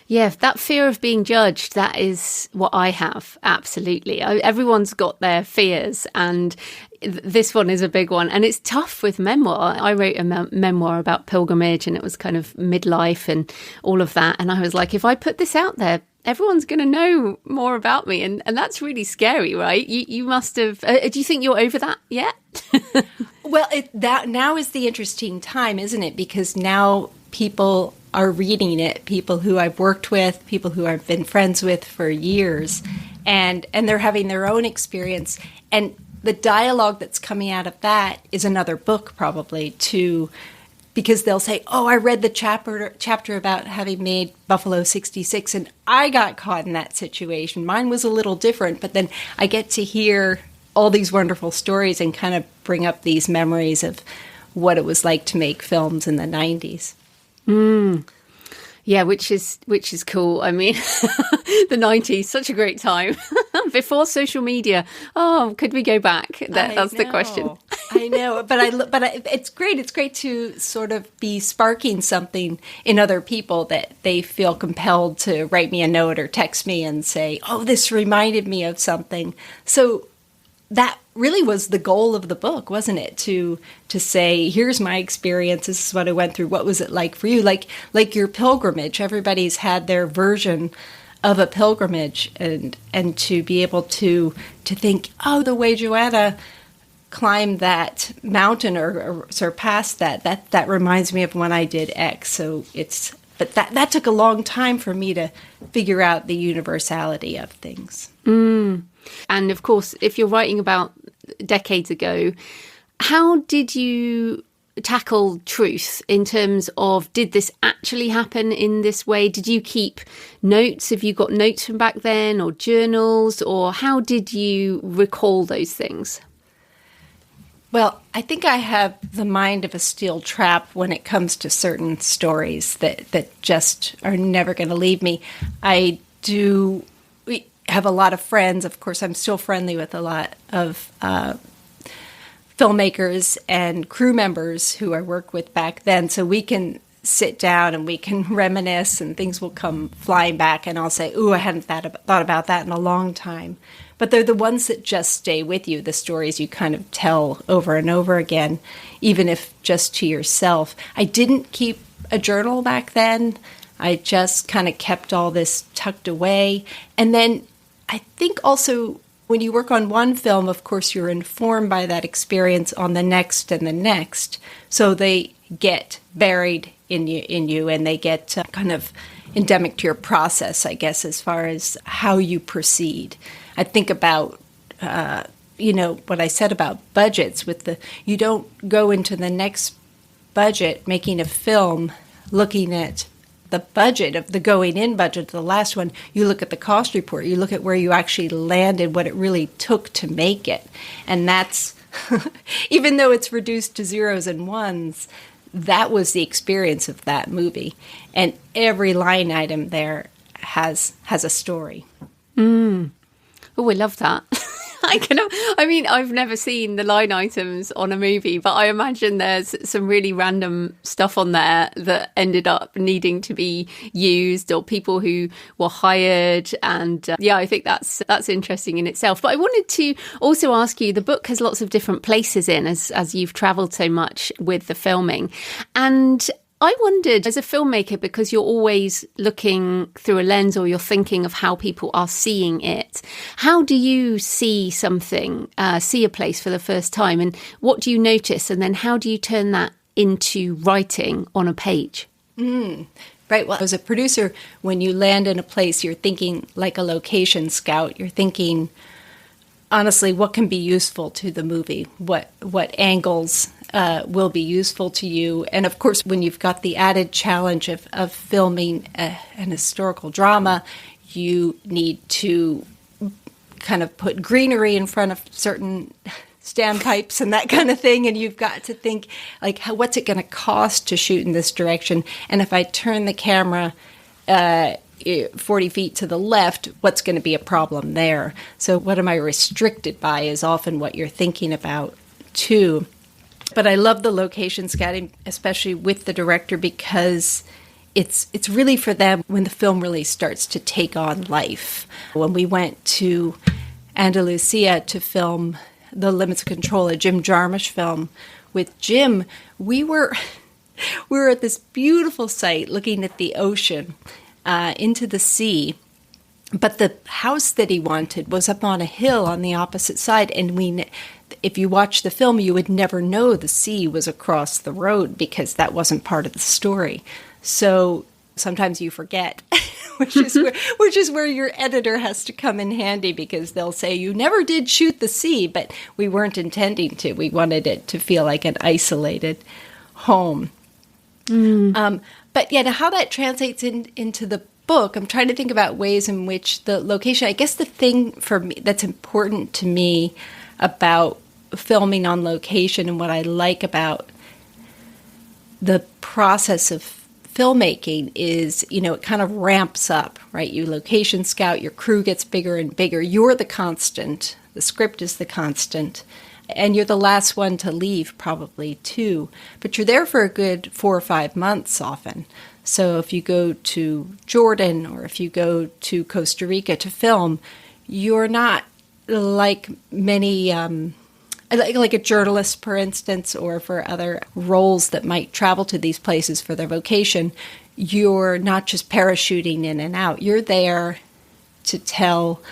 Yeah, that fear of being judged, that is what I have, absolutely. Everyone's got their fears, and this one is a big one. And it's tough with memoir. I wrote a memoir about pilgrimage, and it was kind of midlife and all of that. And I was like, if I put this out there, everyone's going to know more about me. And that's really scary, right? You must have... do you think you're over that yet?
Well, that now is the interesting time, isn't it? Because now people are reading it, people who I've worked with, people who I've been friends with for years, and they're having their own experience. And the dialogue that's coming out of that is another book probably too, because they'll say, oh, I read the chapter about having made Buffalo 66, and I got caught in that situation. Mine was a little different, but then I get to hear all these wonderful stories and kind of bring up these memories of what it was like to make films in the 90s.
Yeah, which is cool. I mean, the 90s, such a great time. Before social media. Oh, could we go back? That's the question.
I know, but it's great. It's great to sort of be sparking something in other people that they feel compelled to write me a note or text me and say, oh, this reminded me of something. So that really was the goal of the book, wasn't it? To say, here's my experience. This is what I went through. What was it like for you? Like your pilgrimage. Everybody's had their version of a pilgrimage, and to be able to think, oh, the way Joanna climbed that mountain or surpassed that reminds me of when I did X. So but that took a long time for me to figure out the universality of things.
And of course, if you're writing about decades ago. How did you tackle truth in terms of, did this actually happen in this way? Did you keep notes? Have you got notes from back then, or journals, or how did you recall those things?
Well, I think I have the mind of a steel trap when it comes to certain stories that just are never going to leave me. We have a lot of friends. Of course, I'm still friendly with a lot of filmmakers and crew members who I worked with back then. So we can sit down and we can reminisce, and things will come flying back, and I'll say, ooh, I hadn't thought about that in a long time. But they're the ones that just stay with you, the stories you kind of tell over and over again, even if just to yourself. I didn't keep a journal back then. I just kind of kept all this tucked away. And then I think also when you work on one film, of course, you're informed by that experience on the next and the next. So they get buried in you, and they get kind of endemic to your process, I guess, as far as how you proceed. I think about, what I said about budgets you don't go into the next budget making a film looking at the budget of the going in budget of the last one. You look at the cost report, you look at where you actually landed, what it really took to make it. And that's, even though it's reduced to zeros and ones, that was the experience of that movie. And every line item there has a story.
Oh, I love that. I've never seen the line items on a movie, but I imagine there's some really random stuff on there that ended up needing to be used, or people who were hired. And I think that's interesting in itself. But I wanted to also ask you, the book has lots of different places in, as you've traveled so much with the filming. And I wondered, as a filmmaker, because you're always looking through a lens, or you're thinking of how people are seeing it, how do you see something, see a place for the first time, and what do you notice? And then how do you turn that into writing on a page?
Right. Well, as a producer, when you land in a place, you're thinking like a location scout. You're thinking, honestly, what can be useful to the movie? What angles will be useful to you? And of course, when you've got the added challenge of filming an historical drama, you need to kind of put greenery in front of certain standpipes and that kind of thing. And you've got to think, like, what's it going to cost to shoot in this direction? And if I turn the camera 40 feet to the left, what's going to be a problem there? So what am I restricted by is often what you're thinking about, too. But I love the location scouting, especially with the director, because it's really for them when the film really starts to take on life. When we went to Andalusia to film The Limits of Control, a Jim Jarmusch film with Jim, we were at this beautiful site looking at the ocean, into the sea. But the house that he wanted was up on a hill on the opposite side, and if you watch the film, you would never know the sea was across the road, because that wasn't part of the story. So sometimes you forget, which is where your editor has to come in handy, because they'll say, you never did shoot the sea, but we weren't intending to. We wanted it to feel like an isolated home. But yeah, how that translates into the book, I'm trying to think about ways in which the location, I guess the thing for me that's important to me about filming on location, and what I like about the process of filmmaking is, it kind of ramps up, right? You location scout, your crew gets bigger and bigger. You're the constant. The script is the constant. And you're the last one to leave, probably, too. But you're there for a good 4 or 5 months often. So if you go to Jordan, or if you go to Costa Rica to film, you're not like many, like a journalist, for instance, or for other roles that might travel to these places for their vocation. You're not just parachuting in and out. You're there to tell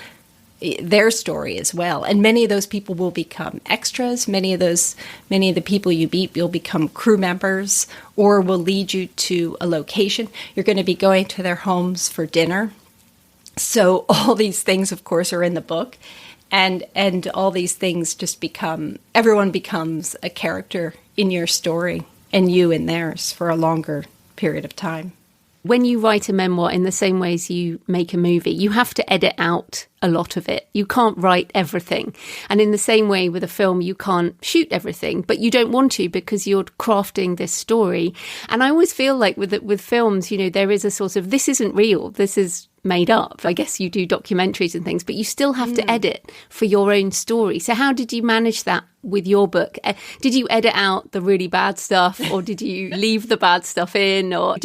their story as well. And many of those people will become extras. Many of the people you meet will become crew members, or will lead you to a location. You're going to be going to their homes for dinner. So all these things, of course, are in the book. And all these things just everyone becomes a character in your story and you in theirs for a longer period of time.
When you write a memoir, in the same way as you make a movie, you have to edit out a lot of it. You can't write everything. And in the same way with a film, you can't shoot everything, but you don't want to because you're crafting this story. And I always feel like with films, there is a sort of, this isn't real, this is made up. I guess you do documentaries and things, but you still have to edit for your own story. So how did you manage that with your book? Did you edit out the really bad stuff, or did you leave the bad stuff in? Or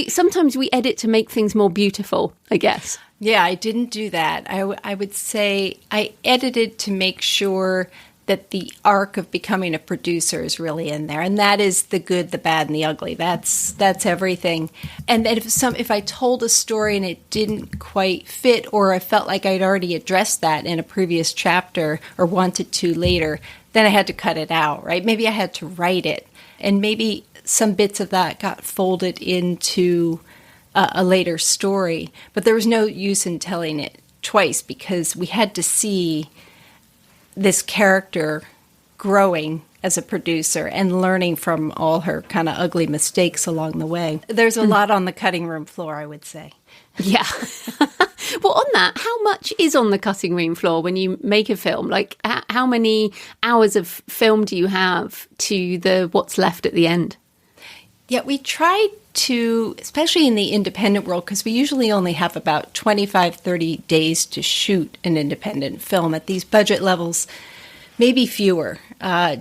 sometimes we edit to make things more beautiful, I guess.
Yeah, I didn't do that. I would say I edited to make sure that the arc of becoming a producer is really in there. And that is the good, the bad, and the ugly. That's everything. And that if I told a story and it didn't quite fit, or I felt like I'd already addressed that in a previous chapter or wanted to later, then I had to cut it out, right? Maybe I had to write it. And maybe some bits of that got folded into a later story. But there was no use in telling it twice because we had to see this character growing as a producer and learning from all her kind of ugly mistakes along the way. There's a lot on the cutting room floor, I would say.
Yeah. Well, on that, how much is on the cutting room floor when you make a film? Like, how many hours of film do you have to what's left at the end?
Yeah, we tried to, especially in the independent world, because we usually only have about 25, 30 days to shoot an independent film at these budget levels, maybe fewer.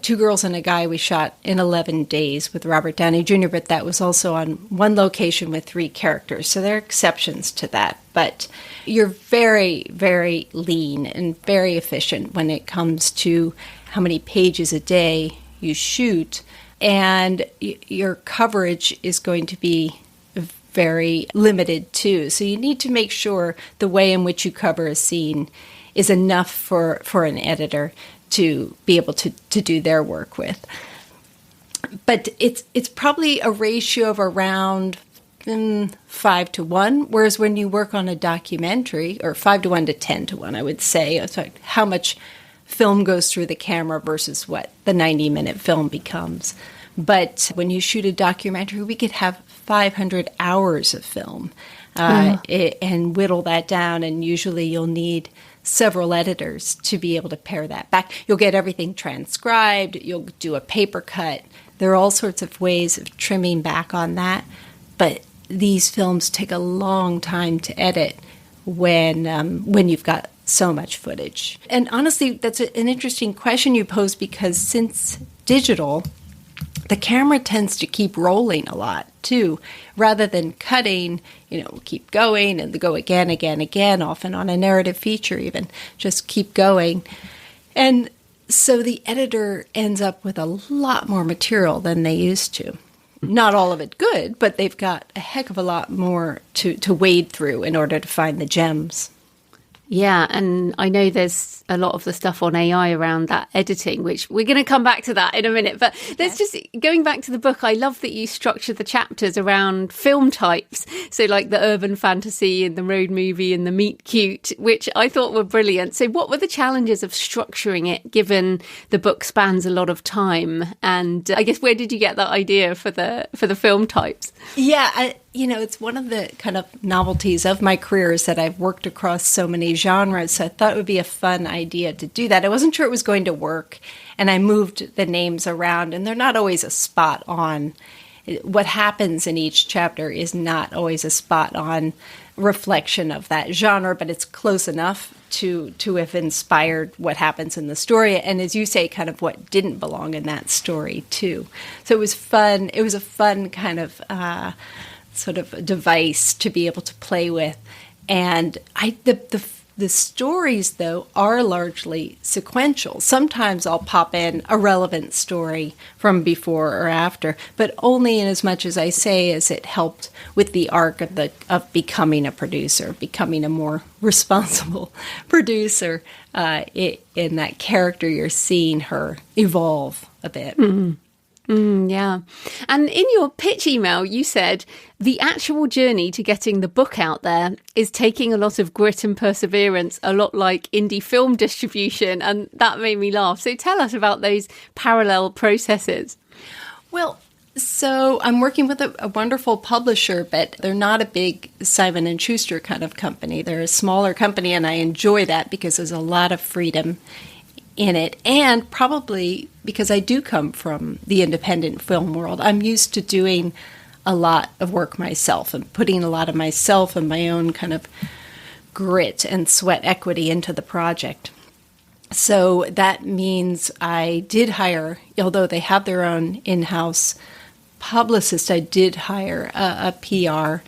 Two Girls and a Guy we shot in 11 days with Robert Downey Jr., but that was also on one location with 3 characters. So there are exceptions to that. But you're very, very lean and very efficient when it comes to how many pages a day you shoot. And your coverage is going to be very limited too. So you need to make sure the way in which you cover a scene is enough for an editor to be able to do their work with. But it's probably a ratio of around 5 to 1, whereas when you work on a documentary, or 5 to 1 to 10 to 1, I would say, it's like how much film goes through the camera versus what the 90-minute film becomes. But when you shoot a documentary, we could have 500 hours of film and whittle that down, and usually you'll need several editors to be able to pare that back. You'll get everything transcribed, you'll do a paper cut. There are all sorts of ways of trimming back on that, but these films take a long time to edit when you've got so much footage. And honestly, that's an interesting question you pose, because since digital, the camera tends to keep rolling a lot too, rather than cutting, keep going and go again, often on a narrative feature even, just keep going. And so the editor ends up with a lot more material than they used to. Not all of it good, but they've got a heck of a lot more to wade through in order to find the gems.
Yeah, and I know there's a lot of the stuff on AI around that editing, which we're going to come back to that in a minute. But there's just, going back to the book, I love that you structure the chapters around film types. So like the urban fantasy and the road movie and the meet cute, which I thought were brilliant. So what were the challenges of structuring it, given the book spans a lot of time? And I guess, where did you get that idea for the film types?
Yeah, it's one of the kind of novelties of my career is that I've worked across so many genres. So I thought it would be a fun idea to do that. I wasn't sure it was going to work, and I moved the names around, and they're not always a spot on. What happens in each chapter is not always a spot on reflection of that genre, but it's close enough to have inspired what happens in the story. And as you say, kind of what didn't belong in that story too. So it was fun. It was a fun kind of sort of device to be able to play with. And the stories, though, are largely sequential. Sometimes I'll pop in a relevant story from before or after, but only in as much as I say as it helped with the arc of becoming a producer, becoming a more responsible producer. In that character, you're seeing her evolve a bit.
Mm-hmm. Yeah. And in your pitch email, you said the actual journey to getting the book out there is taking a lot of grit and perseverance, a lot like indie film distribution. And that made me laugh. So tell us about those parallel processes.
Well, so I'm working with a wonderful publisher, but they're not a big Simon & Schuster kind of company. They're a smaller company, and I enjoy that because there's a lot of freedom in it, and probably because I do come from the independent film world. I'm used to doing a lot of work myself and putting a lot of myself and my own kind of grit and sweat equity into the project. So that means I did hire, although they have their own in-house publicist, I did hire a PR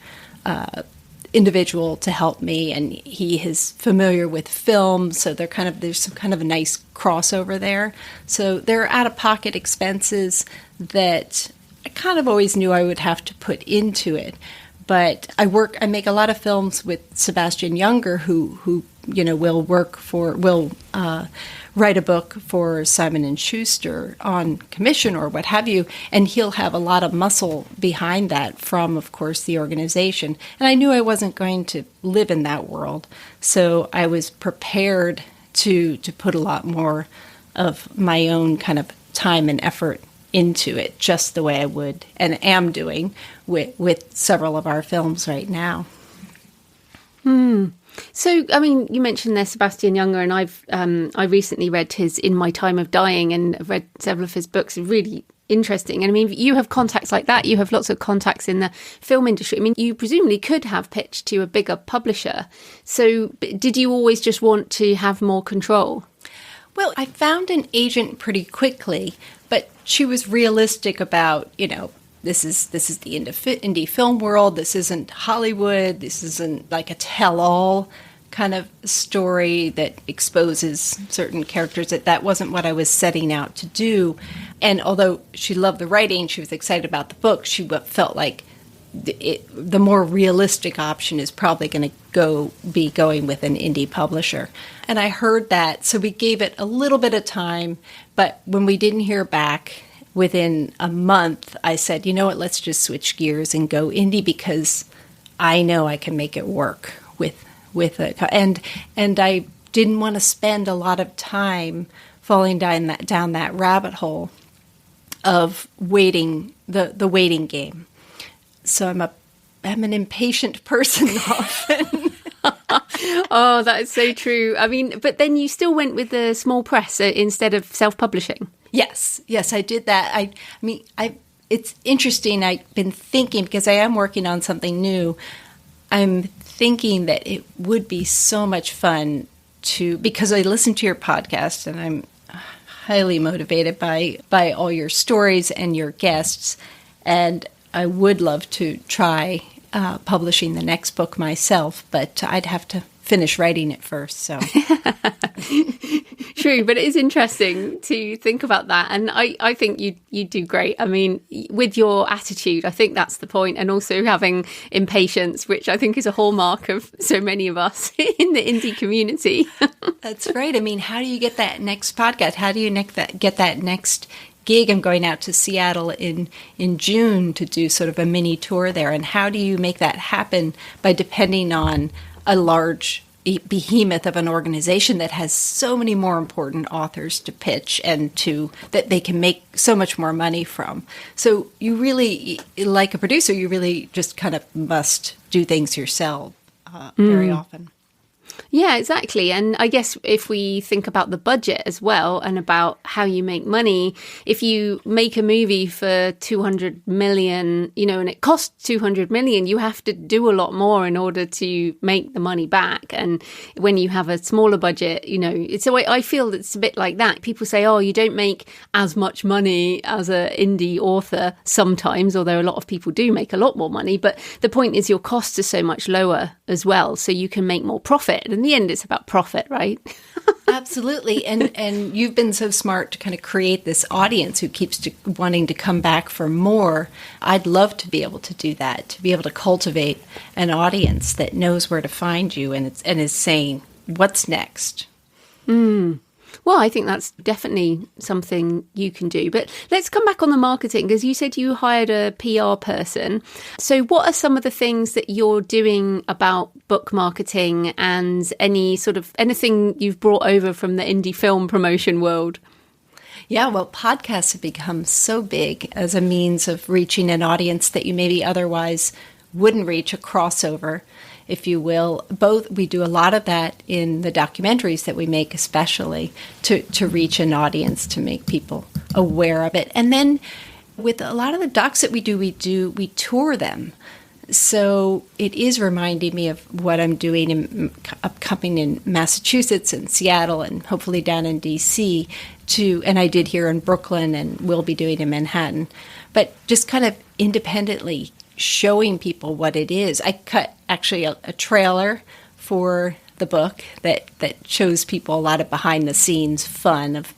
individual to help me, and he is familiar with film, so there's some kind of a nice crossover there. So there are out-of-pocket expenses that I kind of always knew I would have to put into it. But I make a lot of films with Sebastian Younger, who will write a book for Simon & Schuster on commission or what have you, and he'll have a lot of muscle behind that from, of course, the organization. And I knew I wasn't going to live in that world, so I was prepared to put a lot more of my own kind of time and effort into it, just the way I would and am doing with several of our films right now.
So, I mean, you mentioned there Sebastian Younger, and I recently read his In My Time of Dying, and I've read several of his books. Really interesting. And I mean, you have contacts like that. You have lots of contacts in the film industry. I mean, you presumably could have pitched to a bigger publisher. So did you always just want to have more control?
Well, I found an agent pretty quickly, but she was realistic about, this is the indie film world. This isn't Hollywood. This isn't like a tell-all kind of story that exposes certain characters. That wasn't what I was setting out to do. And although she loved the writing, she was excited about the book, she felt like the more realistic option is probably going to be going with an indie publisher. And I heard that, so we gave it a little bit of time. But when we didn't hear back, within a month, I said, you know what, let's just switch gears and go indie, because I know I can make it work with it. And I didn't want to spend a lot of time falling down that rabbit hole of waiting, the waiting game. So I'm an impatient person often.
Oh, that is so true. I mean, but then you still went with the small press instead of self-publishing.
Yes, I did that. I mean, it's interesting. I've been thinking, because I am working on something new, I'm thinking that it would be so much fun because I listen to your podcast and I'm highly motivated by all your stories and your guests, and I would love to try publishing the next book myself, but I'd have to finish writing it first. So
true, but it is interesting to think about that, and I think you do great. I mean, with your attitude, I think that's the point, and also having impatience, which I think is a hallmark of so many of us in the indie community.
That's right. I mean, how do you get that next podcast? How do you get that next gig? I'm going out to Seattle in June to do sort of a mini tour there. And how do you make that happen by depending on a large behemoth of an organization that has so many more important authors to pitch and that they can make so much more money from? So you really, like a producer, you really just kind of must do things yourself very often.
Yeah, exactly. And I guess if we think about the budget as well and about how you make money, if you make a movie for 200 million, and it costs 200 million, you have to do a lot more in order to make the money back. And when you have a smaller budget, so I feel it's a bit like that. People say, oh, you don't make as much money as an indie author sometimes, although a lot of people do make a lot more money. But the point is your costs are so much lower as well, so you can make more profit. In the end, it's about profit, right?
Absolutely. And you've been so smart to kind of create this audience who keeps wanting to come back for more. I'd love to be able to do that, to be able to cultivate an audience that knows where to find you and is saying, what's next?
Well, I think that's definitely something you can do. But let's come back on the marketing, because you said you hired a PR person. So what are some of the things that you're doing about book marketing and anything you've brought over from the indie film promotion world?
Yeah, well, podcasts have become so big as a means of reaching an audience that you maybe otherwise wouldn't reach, a crossover, if you will. Both, we do a lot of that in the documentaries that we make, especially to reach an audience, to make people aware of it. And then with a lot of the docs that we tour them. So it is reminding me of what I'm doing upcoming in Massachusetts and Seattle and hopefully down in DC and I did here in Brooklyn and will be doing in Manhattan. But just kind of independently showing people what it is. I cut actually a trailer for the book that shows people a lot of behind the scenes fun of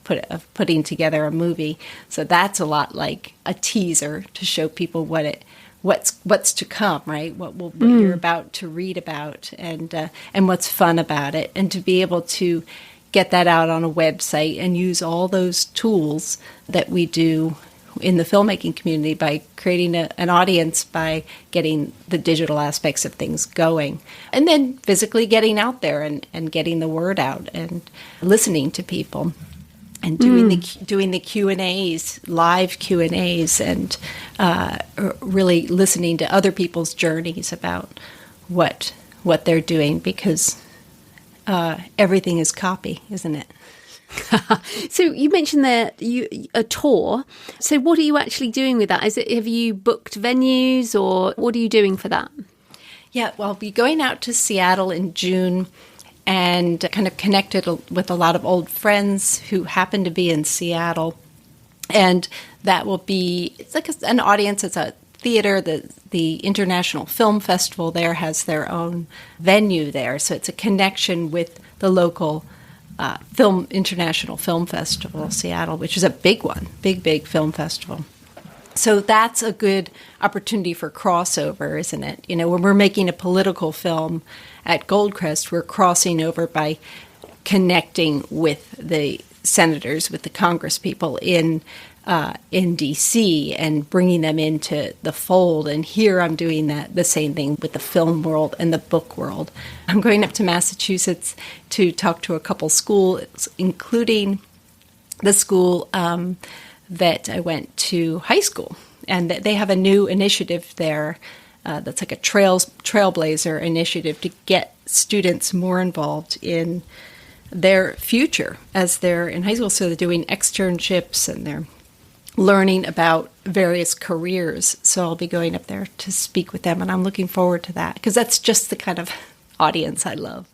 putting together a movie. So that's a lot like a teaser to show people what's to come, right? What you're about to read about, and what's fun about it, and to be able to get that out on a website and use all those tools that we do in the filmmaking community by creating an audience, by getting the digital aspects of things going, and then physically getting out there and getting the word out and listening to people. And doing the Q&As, live Q&As, and really listening to other people's journeys about what they're doing, because everything is copy, isn't it?
So you mentioned there a tour. So what are you actually doing with that? Have you booked venues, or what are you doing for that?
Yeah, well, I'll be going out to Seattle in June, and kind of connected with a lot of old friends who happen to be in Seattle. And that will be, it's like an audience. It's a theater. The International Film Festival there has their own venue there. So it's a connection with the local International Film Festival, Seattle, which is a big one, big film festival. So that's a good opportunity for crossover, isn't it? You know, when we're making a political film at Goldcrest, we're crossing over by connecting with the senators, with the Congress people in D.C. and bringing them into the fold. And here I'm doing the same thing with the film world and the book world. I'm going up to Massachusetts to talk to a couple schools, including the school that I went to high school, and they have a new initiative there that's like a trailblazer initiative to get students more involved in their future as they're in high school. So they're doing externships and they're learning about various careers. So I'll be going up there to speak with them, and I'm looking forward to that, because that's just the kind of audience I love.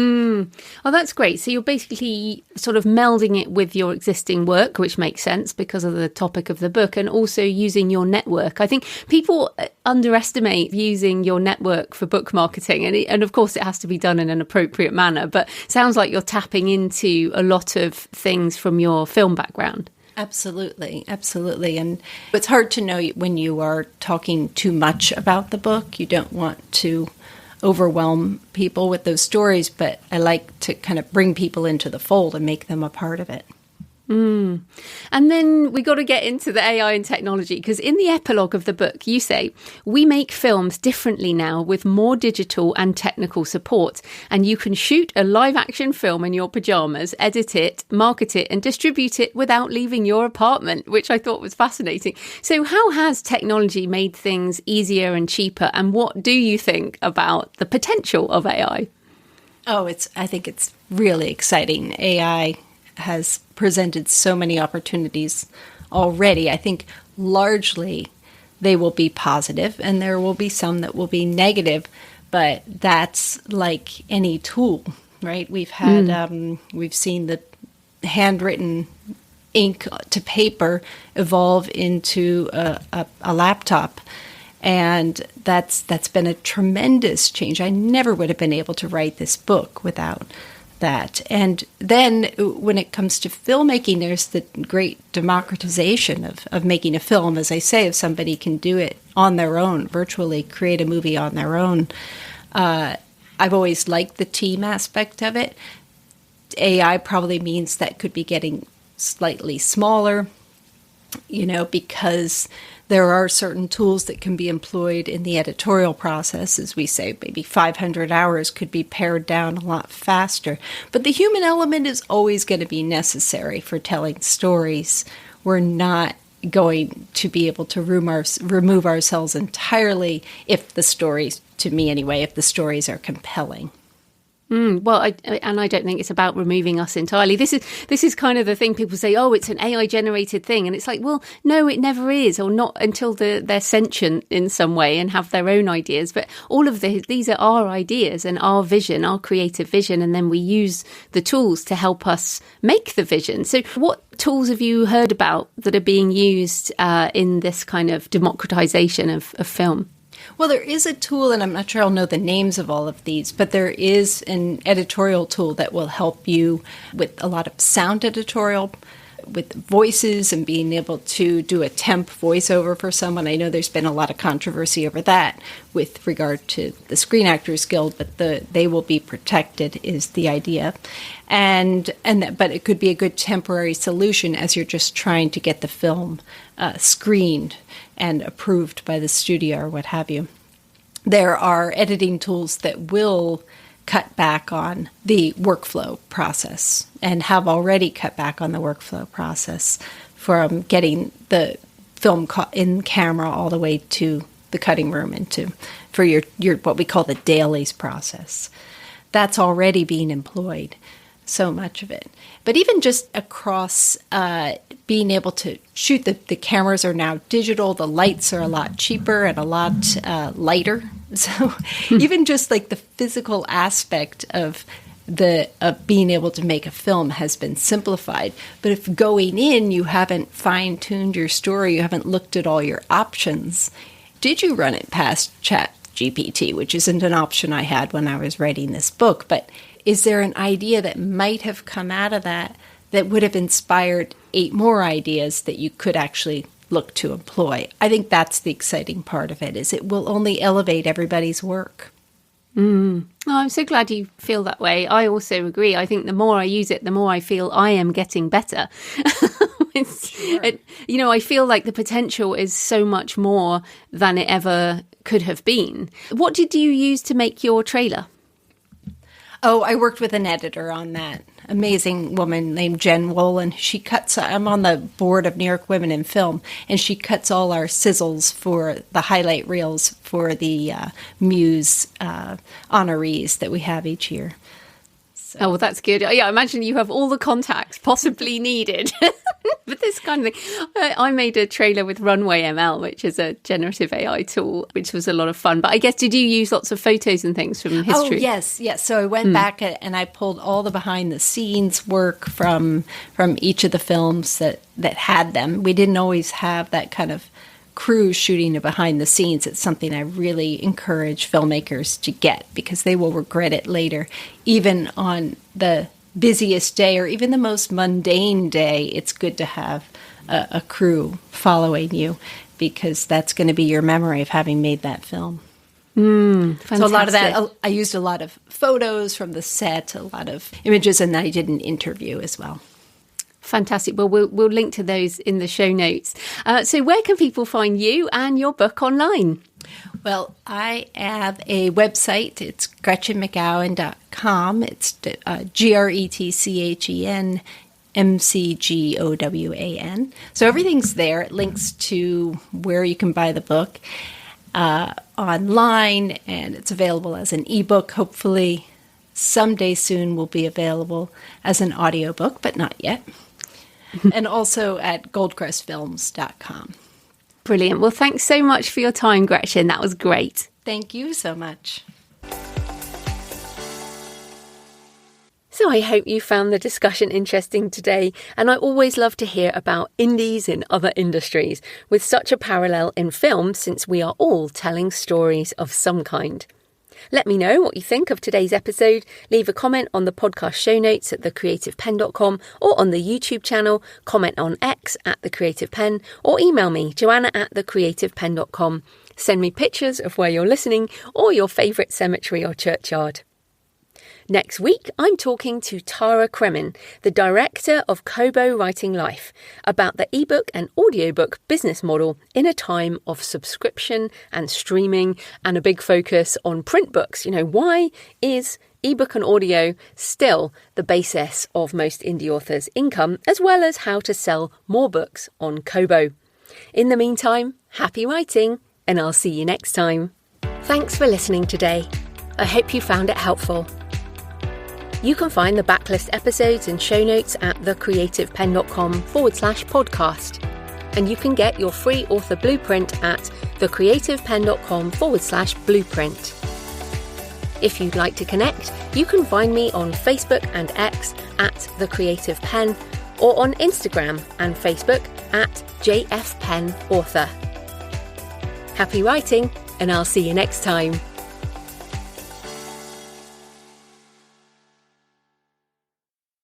Oh, that's great. So you're basically sort of melding it with your existing work, which makes sense because of the topic of the book, and also using your network. I think people underestimate using your network for book marketing, and of course it has to be done in an appropriate manner, but it sounds like you're tapping into a lot of things from your film background.
Absolutely. And it's hard to know when you are talking too much about the book. You don't want to overwhelm people with those stories, but I like to kind of bring people into the fold and make them a part of it.
And then we got to get into the AI and technology, because in the epilogue of the book, you say, we make films differently now with more digital and technical support, and you can shoot a live action film in your pajamas, edit it, market it, and distribute it without leaving your apartment, which I thought was fascinating. So how has technology made things easier and cheaper, and what do you think about the potential of AI?
I think it's really exciting. AI has presented so many opportunities already. I think largely they will be positive, and there will be some that will be negative, but that's like any tool, right? We've had, we've seen the handwritten ink to paper evolve into a laptop, and that's been a tremendous change. I never would have been able to write this book without that. And then when it comes to filmmaking, there's the great democratization of making a film. As I say, if somebody can do it on their own, virtually create a movie on their own. I've always liked the team aspect of it. AI probably means that could be getting slightly smaller, because there are certain tools that can be employed in the editorial process. As we say, maybe 500 hours could be pared down a lot faster. But the human element is always going to be necessary for telling stories. We're not going to be able to remove ourselves entirely if the stories, to me anyway, if the stories are compelling.
Well, I don't think it's about removing us entirely. This is kind of the thing people say, oh, it's an AI generated thing. And it's like, well, no, it never is, or not until they're sentient in some way and have their own ideas. But all of these are our ideas and our vision, our creative vision. And then we use the tools to help us make the vision. So what tools have you heard about that are being used in this kind of democratization of film?
Well, there is a tool, and I'm not sure I'll know the names of all of these, but there is an editorial tool that will help you with a lot of sound editorial, with voices and being able to do a temp voiceover for someone. I know there's been a lot of controversy over that with regard to the Screen Actors Guild, but they will be protected is the idea. But it could be a good temporary solution as you're just trying to get the film screened and approved by the studio or what have you. There are editing tools that will cut back on the workflow process and have already cut back on the workflow process from getting the film in camera all the way to the cutting room for your what we call the dailies process. That's already being employed, so much of it. But even just across being able to shoot, the cameras are now digital, the lights are a lot cheaper and a lot lighter. So even just like the physical aspect of being able to make a film has been simplified. But if going in, you haven't fine-tuned your story, you haven't looked at all your options, did you run it past ChatGPT, which isn't an option I had when I was writing this book, but is there an idea that might have come out of that would have inspired 8 more ideas that you could actually look to employ? I think that's the exciting part of it, is it will only elevate everybody's work.
Oh, I'm so glad you feel that way. I also agree. I think the more I use it, the more I feel I am getting better.
Sure.
I feel like the potential is so much more than it ever could have been. What did you use to make your trailer?
Oh, I worked with an editor on that. Amazing woman named Jen Wolin. She cuts, I'm on the board of New York Women in Film, and she cuts all our sizzles for the highlight reels for the Muse honorees that we have each year. So.
Oh, well, that's good. Yeah, I imagine you have all the contacts possibly needed. But this kind of thing. I made a trailer with Runway ML, which is a generative AI tool, which was a lot of fun. But I guess, did you use lots of photos and things from history?
Oh, yes. So I went back and I pulled all the behind-the-scenes work from each of the films that had them. We didn't always have that kind of crew shooting behind the scenes. It's something I really encourage filmmakers to get, because they will regret it later. Even on the busiest day or even the most mundane day, it's good to have a crew following you, because that's going to be your memory of having made that film.
Fantastic.
So a lot of that, I used a lot of photos from the set, a lot of images, and I did an interview as well.
Fantastic. Well, we'll link to those in the show notes. So where can people find you and your book online?
Well, I have a website. It's GretchenMcGowan.com. It's GretchenMcGowan. So everything's there. It links to where you can buy the book online, and it's available as an ebook. Hopefully someday soon will be available as an audiobook, but not yet. And also at goldcrestfilms.com.
Brilliant. Well, thanks so much for your time, Gretchen. That was great.
Thank you so much.
So I hope you found the discussion interesting today, and I always love to hear about indies in other industries, with such a parallel in film, since we are all telling stories of some kind. Let me know what you think of today's episode. Leave a comment on the podcast show notes at thecreativepenn.com, or on the YouTube channel, comment on X at thecreativepenn, or email me, joanna@thecreativepenn.com. Send me pictures of where you're listening or your favourite cemetery or churchyard. Next week, I'm talking to Tara Kremin, the director of Kobo Writing Life, about the ebook and audiobook business model in a time of subscription and streaming and a big focus on print books. Why is ebook and audio still the basis of most indie authors' income, as well as how to sell more books on Kobo? In the meantime, happy writing, and I'll see you next time. Thanks for listening today. I hope you found it helpful. You can find the backlist episodes and show notes at thecreativepenn.com/podcast. And you can get your free author blueprint at thecreativepenn.com/blueprint. If you'd like to connect, you can find me on Facebook and X at The Creative Penn, or on Instagram and Facebook at JFPennAuthor. Happy writing, and I'll see you next time.